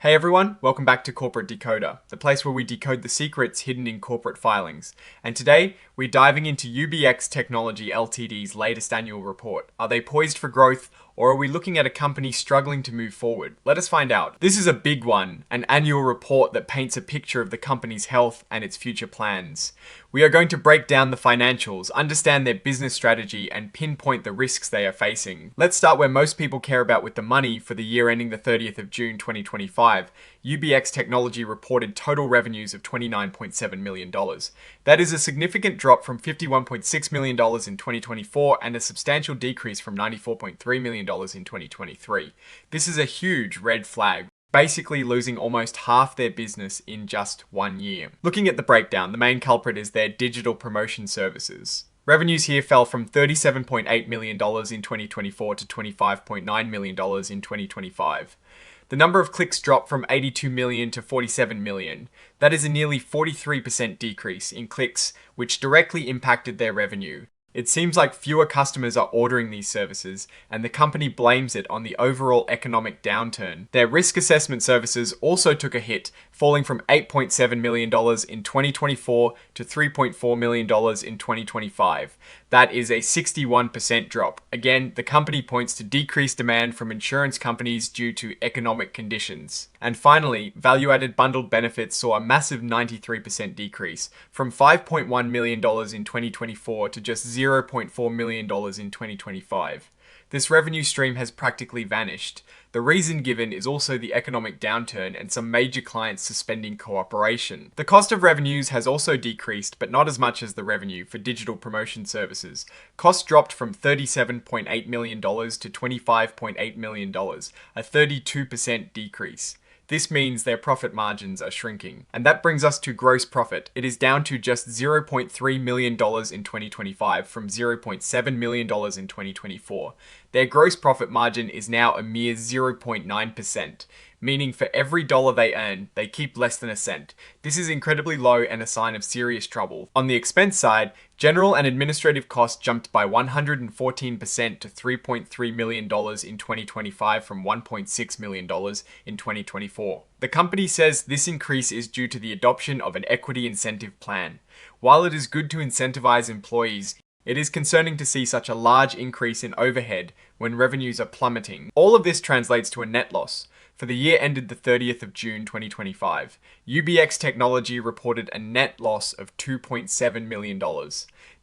Hey everyone, welcome back to Corporate Decoder, the place where we decode the secrets hidden in corporate filings. And today, we're diving into UBX Technology Ltd's latest annual report. Are they poised for growth, or are we looking at a company struggling to move forward? Let us find out. This is a big one, an annual report that paints a picture of the company's health and its future plans. We are going to break down the financials, understand their business strategy, and pinpoint the risks they are facing. Let's start where most people care about with the money for the year ending the 30th of June 2025. UBX Technology reported total revenues of $29.7 million. That is a significant drop from $51.6 million in 2024 and a substantial decrease from $94.3 million in 2023. This is a huge red flag, basically losing almost half their business in just 1 year. Looking at the breakdown, the main culprit is their digital promotion services. Revenues here fell from $37.8 million in 2024 to $25.9 million in 2025. The number of clicks dropped from 82 million to 47 million. That is a nearly 43% decrease in clicks, which directly impacted their revenue. It seems like fewer customers are ordering these services, and the company blames it on the overall economic downturn. Their risk assessment services also took a hit, falling from $8.7 million in 2024 to $3.4 million in 2025. That is a 61% drop. Again, the company points to decreased demand from insurance companies due to economic conditions. And finally, value-added bundled benefits saw a massive 93% decrease, from $5.1 million in 2024 to just $0.4 million in 2025. This revenue stream has practically vanished. The reason given is also the economic downturn and some major clients suspending cooperation. The cost of revenues has also decreased, but not as much as the revenue for digital promotion services. Costs dropped from $37.8 million to $25.8 million, a 32% decrease. This means their profit margins are shrinking. And that brings us to gross profit. It is down to just $0.3 million in 2025 from $0.7 million in 2024. Their gross profit margin is now a mere 0.9%, meaning for every dollar they earn, they keep less than a cent. This is incredibly low and a sign of serious trouble. On the expense side, general and administrative costs jumped by 114% to $3.3 million in 2025 from $1.6 million in 2024. The company says this increase is due to the adoption of an equity incentive plan. While it is good to incentivize employees, it is concerning to see such a large increase in overhead when revenues are plummeting. All of this translates to a net loss. For the year ended the 30th of June 2025, UBX Technology reported a net loss of $2.7 million.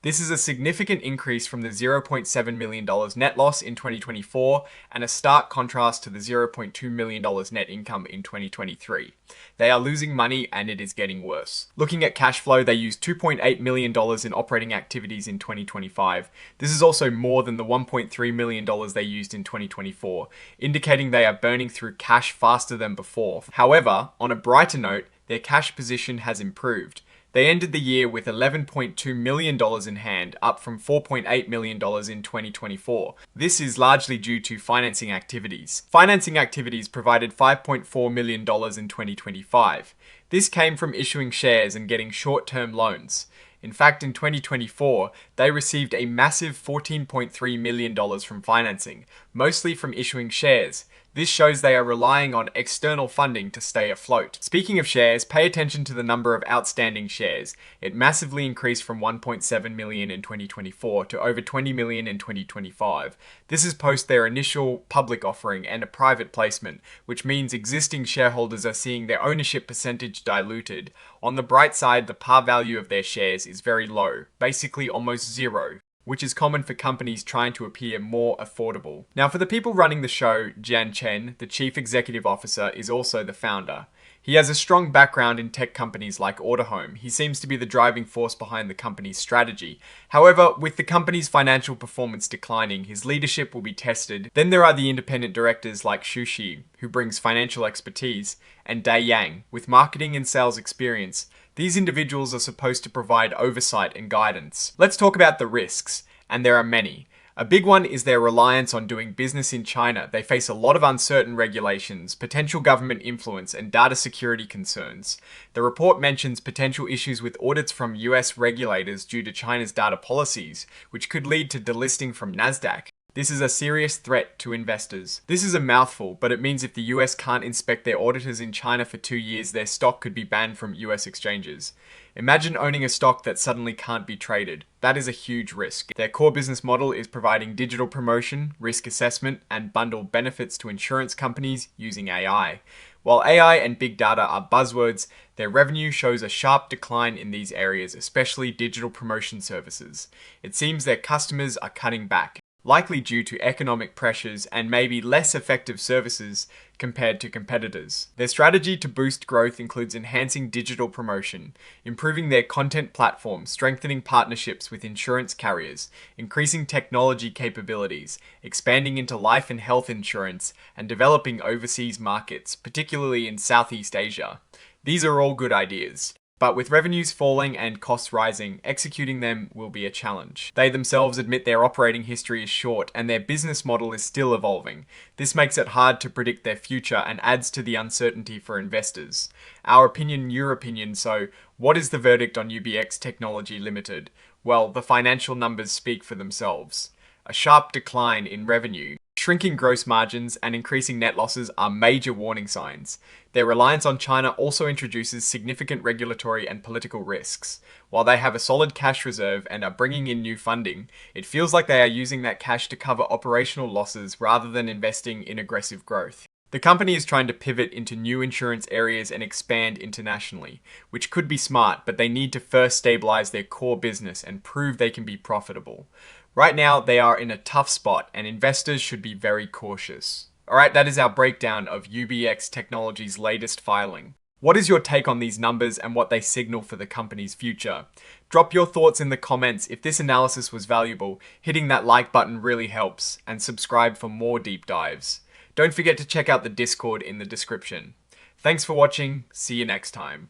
This is a significant increase from the $0.7 million net loss in 2024 and a stark contrast to the $0.2 million net income in 2023. They are losing money and it is getting worse. Looking at cash flow, they used $2.8 million in operating activities in 2025. This is also more than the $1.3 million they used in 2024, indicating they are burning through cash faster than before. However, on a brighter note, their cash position has improved. They ended the year with $11.2 million in hand, up from $4.8 million in 2024. This is largely due to financing activities. Financing activities provided $5.4 million in 2025. This came from issuing shares and getting short-term loans. In fact, in 2024, they received a massive $14.3 million from financing, mostly from issuing shares. This shows they are relying on external funding to stay afloat. Speaking of shares, pay attention to the number of outstanding shares. It massively increased from 1.7 million in 2024 to over 20 million in 2025. This is post their initial public offering and a private placement, which means existing shareholders are seeing their ownership percentage diluted. On the bright side, the par value of their shares is very low, basically almost zero, which is common for companies trying to appear more affordable. Now, for the people running the show, Jian Chen, the chief executive officer, is also the founder. He has a strong background in tech companies like Autohome. He seems to be the driving force behind the company's strategy. However, with the company's financial performance declining, his leadership will be tested. Then there are the independent directors like Xu Shi, who brings financial expertise, and Dai Yang, with marketing and sales experience. These individuals are supposed to provide oversight and guidance. Let's talk about the risks, and there are many. A big one is their reliance on doing business in China. They face a lot of uncertain regulations, potential government influence, and data security concerns. The report mentions potential issues with audits from US regulators due to China's data policies, which could lead to delisting from Nasdaq. This is a serious threat to investors. This is a mouthful, but it means if the US can't inspect their auditors in China for 2 years, their stock could be banned from US exchanges. Imagine owning a stock that suddenly can't be traded. That is a huge risk. Their core business model is providing digital promotion, risk assessment, and bundled benefits to insurance companies using AI. While AI and big data are buzzwords, their revenue shows a sharp decline in these areas, especially digital promotion services. It seems their customers are cutting back, likely due to economic pressures and maybe less effective services compared to competitors. Their strategy to boost growth includes enhancing digital promotion, improving their content platform, strengthening partnerships with insurance carriers, increasing technology capabilities, expanding into life and health insurance, and developing overseas markets, particularly in Southeast Asia. These are all good ideas. But with revenues falling and costs rising, executing them will be a challenge. They themselves admit their operating history is short and their business model is still evolving. This makes it hard to predict their future and adds to the uncertainty for investors. Our opinion, your opinion, so what is the verdict on UBX Technology Limited? Well, the financial numbers speak for themselves. A sharp decline in revenue, shrinking gross margins, and increasing net losses are major warning signs. Their reliance on China also introduces significant regulatory and political risks. While they have a solid cash reserve and are bringing in new funding, it feels like they are using that cash to cover operational losses rather than investing in aggressive growth. The company is trying to pivot into new insurance areas and expand internationally, which could be smart, but they need to first stabilize their core business and prove they can be profitable. Right now, they are in a tough spot and investors should be very cautious. Alright, that is our breakdown of UBX Technology's latest filing. What is your take on these numbers and what they signal for the company's future? Drop your thoughts in the comments. If this analysis was valuable, hitting that like button really helps, and subscribe for more deep dives. Don't forget to check out the Discord in the description. Thanks for watching, see you next time.